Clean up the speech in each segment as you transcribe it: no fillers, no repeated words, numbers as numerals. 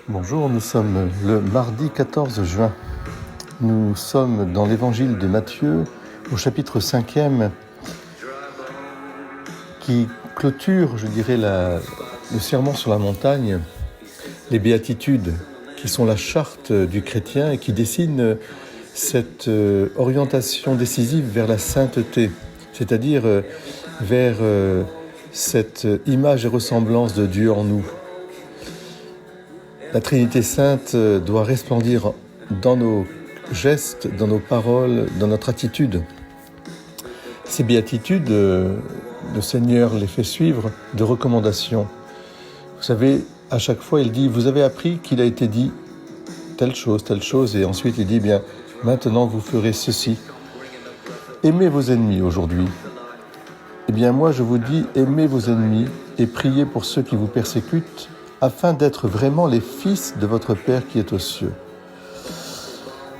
Bonjour, nous sommes le mardi 14 juin. Nous sommes dans l'évangile de Matthieu au chapitre 5e qui clôture, le sermon sur la montagne, les béatitudes qui sont la charte du chrétien et qui dessinent cette orientation décisive vers la sainteté, c'est-à-dire vers cette image et ressemblance de Dieu en nous. La Trinité sainte doit resplendir dans nos gestes, dans nos paroles, dans notre attitude. Ces béatitudes, le Seigneur les fait suivre de recommandations. Vous savez, à chaque fois, il dit, vous avez appris qu'il a été dit telle chose, et ensuite il dit, bien, maintenant vous ferez ceci. Aimez vos ennemis aujourd'hui. Eh bien, moi je vous dis, aimez vos ennemis et priez pour ceux qui vous persécutent, afin d'être vraiment les fils de votre Père qui est aux cieux.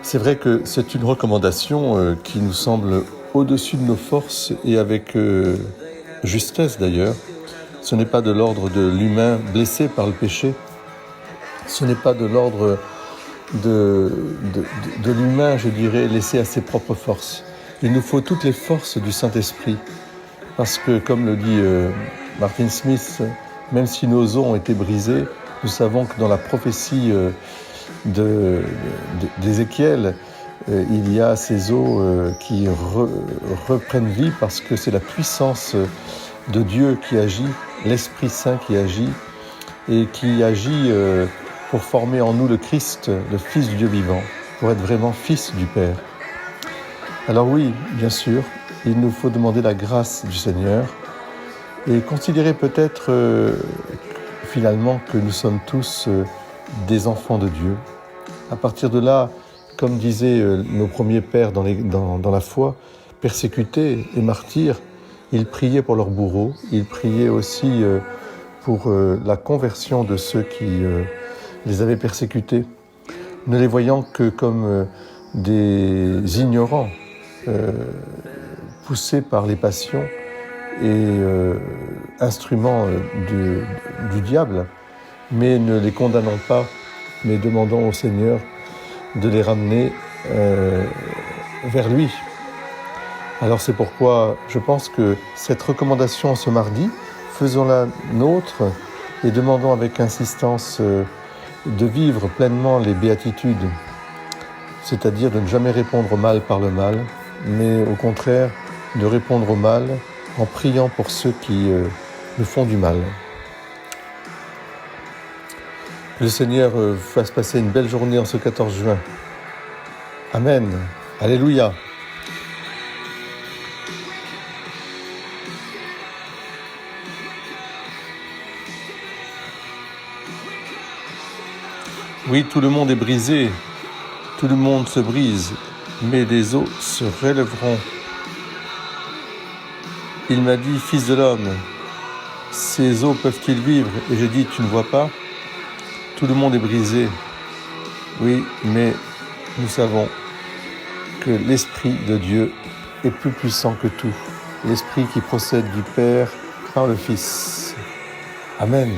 C'est vrai que c'est une recommandation qui nous semble au-dessus de nos forces et avec justesse d'ailleurs. Ce n'est pas de l'ordre de l'humain blessé par le péché. Ce n'est pas de l'ordre de l'humain, laissé à ses propres forces. Il nous faut toutes les forces du Saint-Esprit. Parce que, comme le dit Martin Smith, même si nos os ont été brisés, nous savons que dans la prophétie d'Ézéchiel, il y a ces os qui reprennent vie parce que c'est la puissance de Dieu qui agit, l'Esprit Saint qui agit et qui agit pour former en nous le Christ, le Fils du Dieu vivant, pour être vraiment Fils du Père. Alors oui, bien sûr, il nous faut demander la grâce du Seigneur et considérer peut-être finalement que nous sommes tous des enfants de Dieu. À partir de là, comme disaient nos premiers pères dans la foi, persécutés et martyrs, ils priaient pour leurs bourreaux, ils priaient aussi pour la conversion de ceux qui les avaient persécutés, ne les voyant que comme des ignorants, poussés par les passions et instruments du diable, mais ne les condamnons pas, mais demandons au Seigneur de les ramener vers lui. Alors c'est pourquoi je pense que cette recommandation ce mardi, faisons-la nôtre et demandons avec insistance de vivre pleinement les béatitudes, c'est-à-dire de ne jamais répondre au mal par le mal, mais au contraire de répondre au mal en priant pour ceux qui nous font du mal. Que le Seigneur fasse passer une belle journée en ce 14 juin. Amen. Alléluia. Oui, tout le monde est brisé, tout le monde se brise, mais les os se relèveront. Il m'a dit, fils de l'homme, ces os peuvent-ils vivre? Et j'ai dit, tu ne vois pas? Tout le monde est brisé. Oui, mais nous savons que l'Esprit de Dieu est plus puissant que tout. L'Esprit qui procède du Père par le Fils. Amen.